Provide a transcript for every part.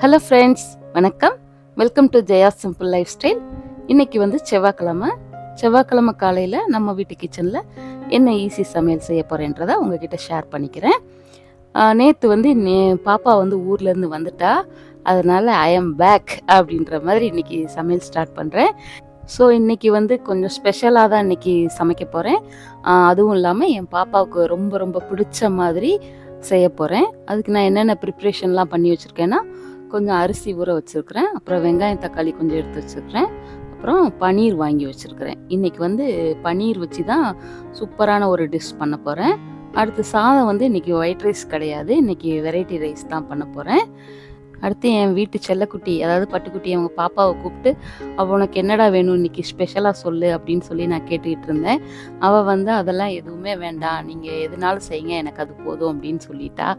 Hello friends, வணக்கம். Welcome to Jaya simple life style. இன்றைக்கி வந்து செவ்வாய்க்கிழமை காலையில் நம்ம வீட்டு கிச்சனில் என்ன ஈஸி சமையல் செய்ய போகிறேன்றதை உங்ககிட்ட ஷேர் பண்ணிக்கிறேன். நேற்று வந்து பாப்பா வந்து ஊர்லேருந்து வந்துட்டா, அதனால் ஐ எம் பேக் அப்படின்ற மாதிரி இன்றைக்கி சமையல் ஸ்டார்ட் பண்ணுறேன். ஸோ இன்றைக்கி வந்து கொஞ்சம் ஸ்பெஷலாக தான் இன்றைக்கி சமைக்க போகிறேன். அதுவும் இல்லாமல் என் பாப்பாவுக்கு ரொம்ப ரொம்ப பிடிச்ச மாதிரி செய்ய போகிறேன். அதுக்கு நான் என்னென்ன ப்ரிப்ரேஷன்லாம் பண்ணி வச்சுருக்கேன்னா, கொஞ்சம் அரிசி ஊற வச்சுருக்கிறேன், அப்புறம் வெங்காயம் தக்காளி கொஞ்சம் எடுத்து வச்சுருக்கிறேன், அப்புறம் பன்னீர் வாங்கி வச்சுருக்கிறேன். இன்றைக்கி வந்து பன்னீர் வச்சு தான் சூப்பரான ஒரு டிஷ் பண்ண போகிறேன். அடுத்து சாதம் வந்து இன்றைக்கி ஒயிட் ரைஸ் கிடையாது, இன்றைக்கி வெரைட்டி ரைஸ் தான் பண்ண போகிறேன். அடுத்து என் வீட்டு செல்லக்குட்டி, அதாவது பட்டுக்குட்டி, அவங்க பாப்பாவை கூப்பிட்டு, உனக்கு என்னடா வேணும் இன்றைக்கி ஸ்பெஷலாக சொல்லு அப்படின்னு சொல்லி நான் கேட்டுக்கிட்டு இருந்தேன். அவள் வந்து அதெல்லாம் எதுவுமே வேண்டாம், நீங்கள் எதுனாலும் செய்யுங்க, எனக்கு அது போதும் அப்படின்னு சொல்லிட்டா.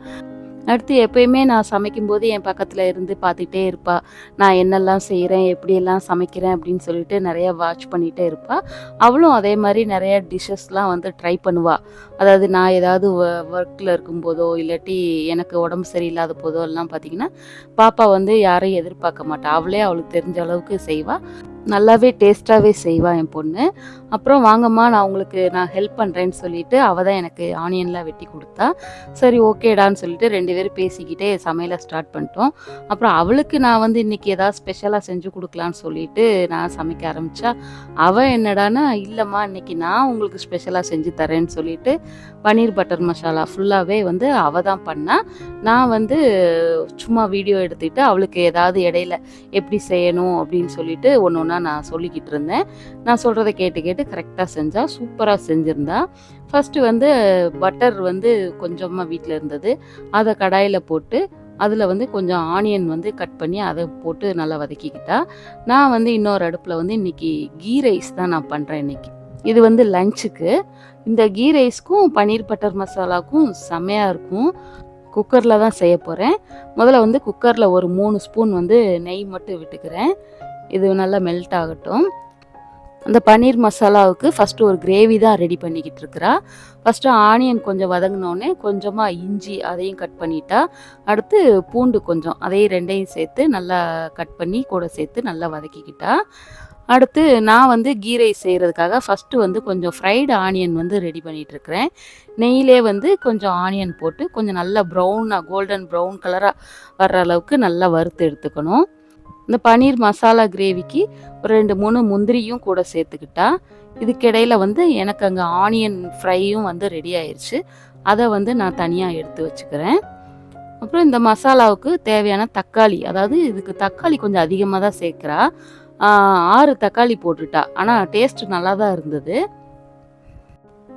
அடுத்து எப்பயுமே நான் சமைக்கும்போது என் பக்கத்தில் இருந்து பார்த்துக்கிட்டே இருப்பாள். நான் என்னெல்லாம் செய்கிறேன், எப்படியெல்லாம் சமைக்கிறேன் அப்படின்னு சொல்லிட்டு நிறையா வாட்ச் பண்ணிகிட்டே இருப்பாள். அவளும் அதே மாதிரி நிறைய டிஷ்ஷஸ்லாம் வந்து ட்ரை பண்ணுவாள். அதாவது நான் ஏதாவது ஒர்க்கில் இருக்கும்போதோ இல்லாட்டி எனக்கு உடம்பு சரியில்லாத போதோ எல்லாம் பார்த்திங்கன்னா, பாப்பா வந்து யாரையும் எதிர்பார்க்க மாட்டாள். அவளே அவளுக்கு தெரிஞ்ச அளவுக்கு செய்வாள். நல்லாவே டேஸ்ட்டாகவே செய்வாள் என் பொண்ணு. அப்புறம் வாங்கம்மா நான் ஹெல்ப் பண்ணுறேன்னு சொல்லிவிட்டு அவள் தான் எனக்கு ஆனியன்லாம் வெட்டி கொடுத்தா. சரி ஓகேடான்னு சொல்லிட்டு 2 பேரும் பேசிக்கிட்டே சமையலை ஸ்டார்ட் பண்ணிட்டோம். அப்புறம் அவளுக்கு நான் வந்து இன்றைக்கி ஏதாவது ஸ்பெஷலாக செஞ்சு கொடுக்கலான்னு சொல்லிட்டு நான் சமைக்க ஆரம்பித்தா, அவள் என்னடானா இல்லைம்மா இன்றைக்கி நான் உங்களுக்கு ஸ்பெஷலாக செஞ்சு தரேன்னு சொல்லிட்டு பன்னீர் பட்டர் மசாலா ஃபுல்லாகவே வந்து அவள் தான் பண்ணா. நான் வந்து சும்மா வீடியோ எடுத்துக்கிட்டு அவளுக்கு ஏதாவது இடையில எப்படி செய்யணும் அப்படின்னு சொல்லிட்டு ஒன்று ஒன்றா நான் சொல்லிக்கிட்டு இருந்தேன். நான் சொல்கிறத கேட்டு கேட்டு கரெக்டாக செஞ்சா, சூப்பராக செஞ்சுருந்தா. ஃபஸ்ட்டு வந்து பட்டர் வந்து கொஞ்சமாக வீட்டில் இருந்தது, அதை கடாயில் போட்டு அதில் வந்து கொஞ்சம் ஆனியன் வந்து கட் பண்ணி அதை போட்டு நல்லா வதக்கிக்கிட்டா. நான் வந்து இன்னொரு அடுப்பில் வந்து இன்றைக்கி கீ ரைஸ் தான் நான் பண்ணுறேன் இன்றைக்கி. இது வந்து லஞ்சுக்கு. இந்த கீ ரைஸ்க்கும் பன்னீர் பட்டர் மசாலாவுக்கும் செம்மையாக இருக்கும். குக்கரில் தான் செய்ய போகிறேன். முதல்ல வந்து குக்கரில் ஒரு 3 ஸ்பூன் வந்து நெய் மட்டும் விட்டுக்கிறேன். இது நல்லா மெல்ட் ஆகட்டும். அந்த பன்னீர் மசாலாவுக்கு ஃபஸ்ட்டு ஒரு கிரேவி தான் ரெடி பண்ணிக்கிட்டு இருக்கிறா. ஃபஸ்ட்டு ஆனியன் கொஞ்சம் வதங்கினோடனே கொஞ்சமாக இஞ்சி அதையும் கட் பண்ணிட்டா. அடுத்து பூண்டு கொஞ்சம் அதையும் 2ஐயும் சேர்த்து நல்லா கட் பண்ணி கூட சேர்த்து நல்லா வதக்கிக்கிட்டா. அடுத்து நான் வந்து கீ ரைஸ் செய்கிறதுக்காக ஃபஸ்ட்டு வந்து கொஞ்சம் ஃப்ரைடு ஆனியன் வந்து ரெடி பண்ணிகிட்ருக்கிறேன். நெய்யிலே வந்து கொஞ்சம் ஆனியன் போட்டு கொஞ்சம் நல்லா கோல்டன் ப்ரௌன் கலராக வர்ற அளவுக்கு நல்லா வறுத்து எடுத்துக்கணும். இந்த பன்னீர் மசாலா கிரேவிக்கு ஒரு 2-3 முந்திரியும் கூட சேர்த்துக்கிட்டா. இதுக்கிடையில் வந்து எனக்கு அங்கே ஆனியன் ஃப்ரையும் வந்து ரெடி ஆயிடுச்சு. அதை வந்து நான் தனியாக எடுத்து வச்சுக்கிறேன். அப்புறம் இந்த மசாலாவுக்கு தேவையான தக்காளி, அதாவது இதுக்கு தக்காளி கொஞ்சம் அதிகமாக தான் சேர்க்குறா. 6 தக்காளி போட்டுட்டா. ஆனால் டேஸ்ட்டு நல்லா தான் இருந்தது.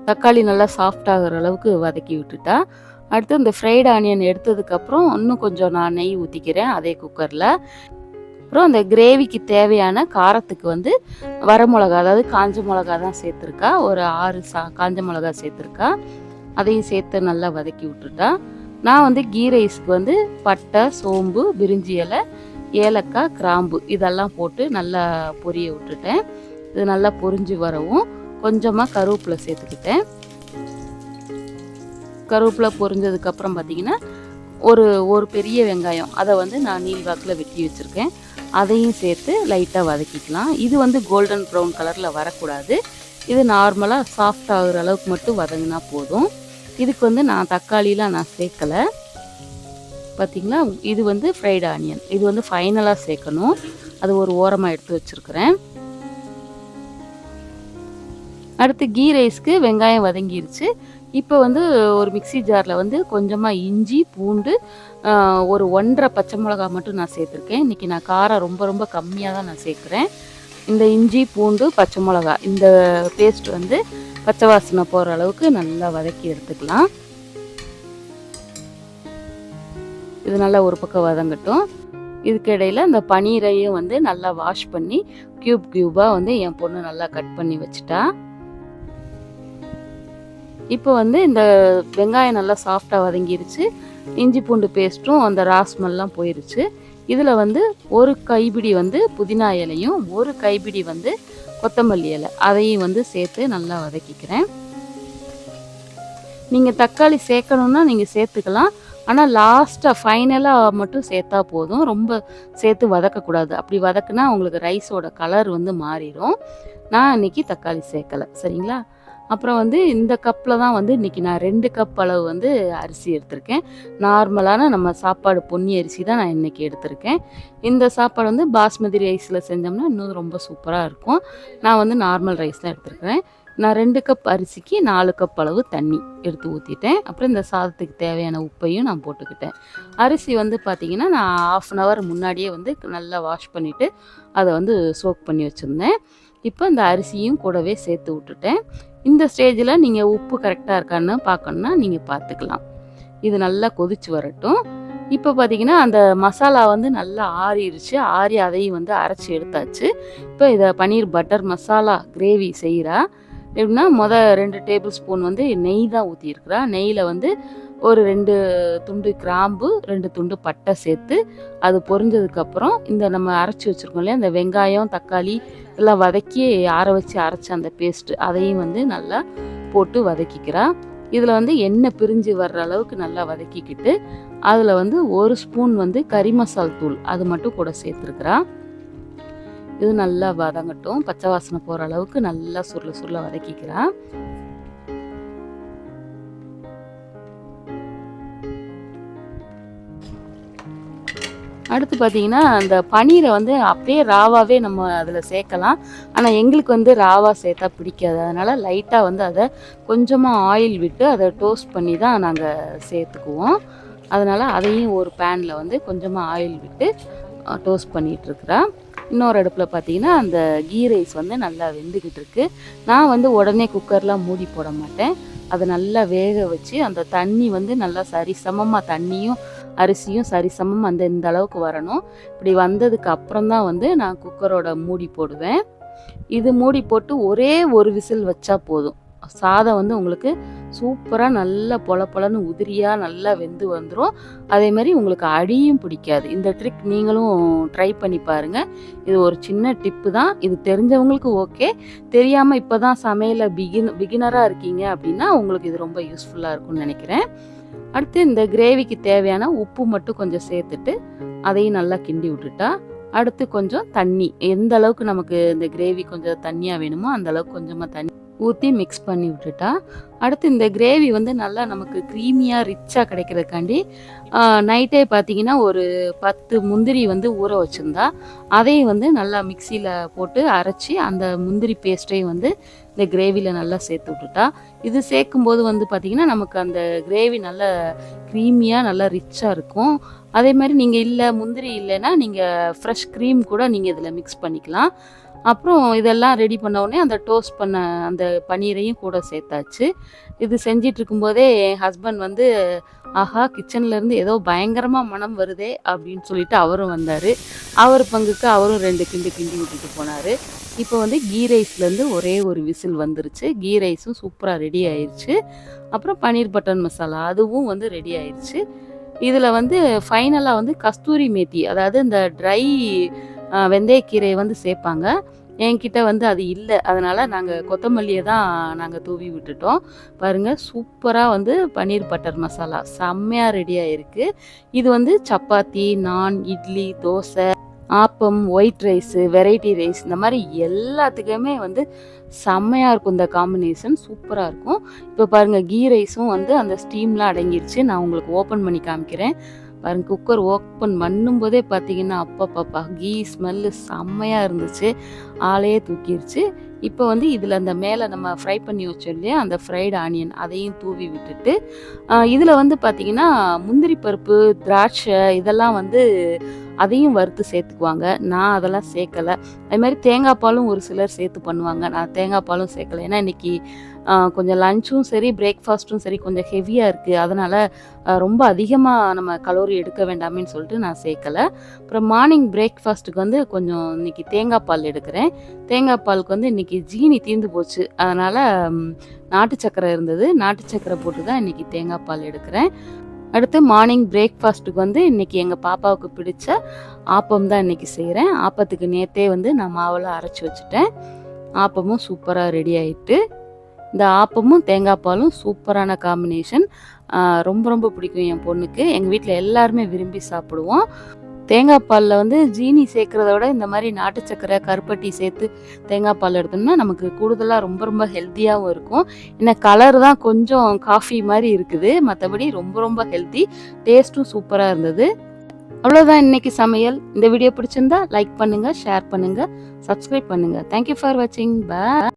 தக்காளி நல்லா சாஃப்ட் ஆகிற அளவுக்கு வதக்கி விட்டுட்டா. அடுத்து இந்த ஃப்ரைடு ஆனியன் எடுத்ததுக்கப்புறம் இன்னும் கொஞ்சம் நான் நெய் ஊற்றிக்கிறேன் அதே குக்கரில். அப்புறம் அந்த கிரேவிக்கு தேவையான காரத்துக்கு வந்து வரமிளகா, அதாவது காஞ்ச மிளகா தான் சேர்த்துருக்கா. ஒரு 6 காஞ்ச மிளகா சேர்த்துருக்கா. அதையும் சேர்த்து நல்லா வதக்கி விட்டுட்டா. நான் வந்து கீ ரைஸ்க்கு வந்து பட்டை, சோம்பு, பிரிஞ்சி இலை, ஏலக்காய், கிராம்பு இதெல்லாம் போட்டு நல்லா பொரிய விட்டுட்டேன். இது நல்லா பொரிஞ்சு வரவும் கொஞ்சமாக கருவேப்பிலை சேர்த்துக்கிட்டேன். கருவேப்பிலை பொரிஞ்சதுக்கப்புறம் பார்த்திங்கன்னா ஒரு பெரிய வெங்காயம், அதை வந்து நான் நீள்வாக்கில் வெட்டி வச்சுருக்கேன். அதையும் சேர்த்து லைட்டாக வதக்கிக்கலாம். இது வந்து கோல்டன் ப்ரௌன் கலரில் வரக்கூடாது. இது நார்மலாக சாஃப்ட் ஆகுற அளவுக்கு மட்டும் வதங்கினா போதும். இதுக்கு வந்து நான் தக்காளிலாம் நான் சேர்க்கலை. பார்த்திங்களா, இது வந்து ஃப்ரைடு ஆனியன். இது வந்து ஃபைனலாக சேர்க்கணும். அது ஒரு ஓரமாக எடுத்து வச்சுருக்கிறேன். அடுத்து கீ ரைஸ்க்கு வெங்காயம் வதங்கிருச்சு. இப்போ வந்து ஒரு மிக்ஸி ஜாரில் வந்து கொஞ்சமாக இஞ்சி, பூண்டு, ஒரு 1.5 பச்சை மிளகா மட்டும் நான் சேர்த்துருக்கேன். இன்றைக்கி நான் காரம் ரொம்ப ரொம்ப கம்மியாக தான் நான் சேர்க்குறேன். இந்த இஞ்சி, பூண்டு, பச்சை மிளகா இந்த பேஸ்ட் வந்து பச்சை வாசனை போகிற அளவுக்கு நல்லா வதக்கி எடுத்துக்கலாம். இது நல்லா ஒரு பக்கம் வதங்கட்டும். இதுக்கிடையில் இந்த பன்னீரையும் வந்து நல்லா வாஷ் பண்ணி க்யூபாக வந்து என் பொண்ணு நல்லா கட் பண்ணி வச்சுட்டா. இப்போ வந்து இந்த வெங்காயம் நல்லா சாஃப்டாக வதங்கிருச்சு. இஞ்சி பூண்டு பேஸ்ட்டும் அந்த ராஸ்மெல்லாம் போயிருச்சு. இதில் வந்து ஒரு கைப்பிடி வந்து புதினா இலையும் ஒரு கைப்பிடி வந்து கொத்தமல்லி இலை அதையும் வந்து சேர்த்து நல்லா வதக்கிக்கிறேன். நீங்கள் தக்காளி சேர்க்கணுன்னா நீங்கள் சேர்த்துக்கலாம். ஆனால் லாஸ்ட்டாக ஃபைனலாக மட்டும் சேர்த்தா போதும். ரொம்ப சேர்த்து வதக்கக்கூடாது. அப்படி வதக்குனா உங்களுக்கு ரைஸோட கலர் வந்து மாறிடும். நான் இன்றைக்கி தக்காளி சேர்க்கலை, சரிங்களா? அப்புறம் வந்து இந்த கப்பில் தான் வந்து இன்றைக்கி நான் 2 கப் அளவு வந்து அரிசி எடுத்திருக்கேன். நார்மலான நம்ம சாப்பாடு பொன்னி அரிசி தான் நான் இன்றைக்கி எடுத்திருக்கேன். இந்த சாப்பாடு வந்து பாஸ்மதி ரைஸில் செஞ்சோம்னா இன்னும் ரொம்ப சூப்பராக இருக்கும். நான் வந்து நார்மல் ரைஸ் தான் எடுத்துருக்கிறேன். நான் 2 கப் அரிசிக்கு 4 கப் அளவு தண்ணி எடுத்து ஊற்றிட்டேன். அப்புறம் இந்த சாதத்துக்கு தேவையான உப்பையும் நான் போட்டுக்கிட்டேன். அரிசி வந்து பார்த்திங்கன்னா நான் 1/2 அன் ஹவர் முன்னாடியே வந்து நல்லா வாஷ் பண்ணிவிட்டு அதை வந்து சோக் பண்ணி வச்சுருந்தேன். இப்போ இந்த அரிசியும் கூடவே சேர்த்து விட்டுட்டேன். இந்த ஸ்டேஜில் நீங்கள் உப்பு கரெக்டாக இருக்கான்னு பார்க்கணுன்னா நீங்கள் பார்த்துக்கலாம். இது நல்லா கொதிச்சு வரட்டும். இப்போ பார்த்தீங்கன்னா அந்த மசாலா வந்து நல்லா ஆறிடுச்சு. ஆறி அதையும் வந்து அரைச்சி எடுத்தாச்சு. இப்போ இதை பன்னீர் பட்டர் மசாலா கிரேவி செய்கிறா. எப்படின்னா 2 டேபிள் ஸ்பூன் வந்து நெய் தான் ஊற்றிருக்கிறா. நெய்யில் வந்து ஒரு 2 துண்டு கிராம்பு, 2 துண்டு பட்டை சேர்த்து அது பொரிஞ்சதுக்கப்புறம் இந்த நம்ம அரைச்சி வச்சுருக்கோம் இல்லையா, இந்த வெங்காயம் தக்காளி எல்லாம் வதக்கி ஆற வச்சு அரைச்ச அந்த பேஸ்ட்டு அதையும் வந்து நல்லா போட்டு வதக்கிக்கிறா. இதில் வந்து எண்ணெய் பிரிஞ்சு வர்ற அளவுக்கு நல்லா வதக்கிக்கிட்டு அதில் வந்து 1 ஸ்பூன் வந்து கறி மசால் தூள் அது மட்டும் கூட சேர்த்துருக்குறா. இது நல்லா வதங்கட்டும். பச்சை வாசனை போகிற அளவுக்கு நல்லா சுருள வதக்கிக்கிறா. அடுத்து பார்த்தீங்கன்னா அந்த பன்னீரை வந்து அப்படியே ராவாகவே நம்ம அதில் சேர்க்கலாம். ஆனால் எங்களுக்கு வந்து ராவாக சேர்த்தா பிடிக்காது. அதனால் லைட்டாக வந்து அதை கொஞ்சமாக ஆயில் விட்டு அதை டோஸ்ட் பண்ணி தான் நாங்கள் சேர்த்துக்குவோம். அதனால் அதையும் ஒரு பேனில் வந்து கொஞ்சமாக ஆயில் விட்டு டோஸ்ட் பண்ணிகிட்ருக்குறா. இன்னொரு அடுப்பில் பார்த்தீங்கன்னா அந்த கீ ரைஸ் வந்து நல்லா வெந்துக்கிட்டு இருக்கு. நான் வந்து உடனே குக்கர்லாம் மூடி போட மாட்டேன். அதை நல்லா வேக வச்சு அந்த தண்ணி வந்து நல்லா சரிசமமாக தண்ணியும் அரிசியும் சரிசமமாக இந்த அளவுக்கு வரணும். இப்படி வந்ததுக்கு அப்புறம் தான் வந்து நான் குக்கரோட மூடி போடுவேன். இது மூடி போட்டு ஒரே ஒரு விசில் வச்சா போதும். சாதம் வந்து உங்களுக்கு சூப்பராக நல்லா பொலன்னு உதிரியாக நல்லா வெந்து வந்துடும். அதே மாதிரி உங்களுக்கு அடியும் பிடிக்காது. இந்த ட்ரிக் நீங்களும் ட்ரை பண்ணி பாருங்கள். இது ஒரு சின்ன டிப்பு தான். இது தெரிஞ்சவங்களுக்கு ஓகே, தெரியாமல் இப்போ தான் சமையலில் பிகினராக இருக்கீங்க அப்படின்னா உங்களுக்கு இது ரொம்ப யூஸ்ஃபுல்லாக இருக்கும்னு நினைக்கிறேன். அடுத்து இந்த கிரேவிக்கு தேவையான உப்பு மட்டும் கொஞ்சம் சேர்த்துட்டு அதையும் நல்லா கிண்டி விட்டுட்டா, அடுத்து கொஞ்சம் தண்ணி, எந்த அளவுக்கு நமக்கு இந்த கிரேவி கொஞ்சம் தண்ணியாக வேணுமோ அந்த அளவுக்கு கொஞ்சமாக தண்ணி ஊற்றி மிக்ஸ் பண்ணி விட்டுட்டா, அடுத்து இந்த கிரேவி வந்து நல்லா நமக்கு க்ரீமியாக ரிச்சாக கிடைக்கிறதுக்காண்டி நைட்டே பார்த்தீங்கன்னா ஒரு 10 முந்திரி வந்து ஊற வச்சுருந்தா அதையும் வந்து நல்லா மிக்சியில் போட்டு அரைச்சி அந்த முந்திரி பேஸ்ட்டையும் வந்து இந்த கிரேவியில் நல்லா சேர்த்து விட்டுட்டா. இது சேர்க்கும்போது வந்து பார்த்திங்கன்னா நமக்கு அந்த கிரேவி நல்லா க்ரீமியாக நல்லா ரிச்சாக இருக்கும். அதே மாதிரி நீங்கள் இல்லை முந்திரி இல்லைன்னா நீங்கள் ஃப்ரெஷ் க்ரீம் கூட நீங்கள் இதில் மிக்ஸ் பண்ணிக்கலாம். அப்புறம் இதெல்லாம் ரெடி பண்ண உடனே அந்த டோஸ்ட் பண்ண அந்த பன்னீரையும் கூட சேர்த்தாச்சு. இது செஞ்சிட்ருக்கும்போதே என் ஹஸ்பண்ட் வந்து ஆஹா கிச்சன்லேருந்து ஏதோ பயங்கரமாக மனம் வருதே அப்படின்னு சொல்லிட்டு அவரும் வந்தார். அவர் பங்குக்கு அவரும் 2 கிண்டி விட்டுட்டு போனார். இப்போ வந்து கீ ரைஸ்லேருந்து ஒரே ஒரு விசில் வந்துருச்சு. கீ ரைஸும் சூப்பராக ரெடி ஆயிடுச்சு. அப்புறம் பன்னீர் பட்டர் மசாலா அதுவும் வந்து ரெடி ஆயிடுச்சு. இதில் வந்து ஃபைனலாக வந்து கஸ்தூரி மேத்தி, அதாவது இந்த ட்ரை வெந்தயக்கீரையை வந்து சேர்ப்பாங்க. என்கிட்ட வந்து அது இல்லை. அதனால் நாங்கள் கொத்தமல்லியை தான் நாங்கள் தூவி விட்டுட்டோம். பாருங்கள் சூப்பராக வந்து பன்னீர் பட்டர் மசாலா செம்மையாக ரெடியாக இருக்குது. இது வந்து சப்பாத்தி, நான், idli, dosa, appam, white rice, variety rice இந்த மாதிரி எல்லாத்துக்குமே வந்து செம்மையாக இருக்கும். இந்த காம்பினேஷன் சூப்பராக இருக்கும். இப்போ பாருங்கள் கீ ரைஸும் வந்து அந்த ஸ்டீம்லாம் அடங்கிருச்சு. நான் உங்களுக்கு ஓப்பன் பண்ணி காமிக்கிறேன். பாருங்கள் குக்கர் ஓப்பன் பண்ணும்போதே பார்த்தீங்கன்னா அப்பப்பப்பா கீ ஸ்மெல்லு செம்மையாக இருந்துச்சு. ஆளையே தூக்கிடுச்சு. இப்போ வந்து இதில் அந்த மேலே நம்ம ஃப்ரை பண்ணி வச்சோம் இல்லையா அந்த ஃப்ரைடு ஆனியன் அதையும் தூவி விட்டுட்டு இதில் வந்து பார்த்திங்கன்னா முந்திரி பருப்பு, திராட்சை இதெல்லாம் வந்து அதையும் வறுத்து சேர்த்துக்குவாங்க. நான் அதெல்லாம் சேர்க்கலை. அது மாதிரி தேங்காய் பாலும் ஒரு சிலர் சேர்த்து பண்ணுவாங்க. நான் தேங்காய் பாலும் சேர்க்கலை. ஏன்னா இன்றைக்கி கொஞ்சம் லஞ்சும் சரி பிரேக்ஃபாஸ்ட்டும் சரி கொஞ்சம் ஹெவியாக இருக்குது. அதனால் ரொம்ப அதிகமாக நம்ம கலோரி எடுக்க வேண்டாமேன்னு சொல்லிட்டு நான் சேர்க்கலை. அப்புறம் மார்னிங் பிரேக்ஃபாஸ்ட்டுக்கு வந்து கொஞ்சம் இன்றைக்கி தேங்காய் பால் எடுக்கிறேன். தேங்காய் பாலுக்கு வந்து இன்றைக்கி ஜீனி தீர்ந்து போச்சு. அதனால் நாட்டு சக்கரை இருந்தது. நாட்டு சக்கரை போட்டு தான் இன்றைக்கி தேங்காய் பால் எடுக்கிறேன். அடுத்து மார்னிங் பிரேக்ஃபாஸ்ட்டுக்கு வந்து இன்றைக்கி எங்கள் பாப்பாவுக்கு பிடிச்ச ஆப்பம் தான் இன்றைக்கி செய்கிறேன். ஆப்பத்துக்கு நேற்றே வந்து நான் மாவெல்லாம் அரைச்சி வச்சுட்டேன். ஆப்பமும் சூப்பராக ரெடி ஆகிட்டு இந்த ஆப்பமும் தேங்காய் பாலும் சூப்பரான காம்பினேஷன். ரொம்ப ரொம்ப பிடிக்கும் என் பொண்ணுக்கு. எங்கள் வீட்டில் எல்லாருமே விரும்பி சாப்பிடுவோம். தேங்காய் பாலில் வந்து ஜீனி சேர்க்குறத விட இந்த மாதிரி நாட்டு சர்க்கரை கருப்பட்டி சேர்த்து தேங்காய் பால் எடுத்தோம்னா நமக்கு கூடுதலாக ரொம்ப ரொம்ப ஹெல்த்தியாகவும் இருக்கும். ஏன்னா கலர் தான் கொஞ்சம் காஃபி மாதிரி இருக்குது, மற்றபடி ரொம்ப ரொம்ப ஹெல்த்தி. டேஸ்ட்டும் சூப்பராக இருந்தது. அவ்வளோதான் இன்னைக்கு சமையல். இந்த வீடியோ பிடிச்சிருந்தா லைக் பண்ணுங்கள், ஷேர் பண்ணுங்கள், சப்ஸ்கிரைப் பண்ணுங்கள். தேங்க்யூ ஃபார் வாட்சிங். பாய்.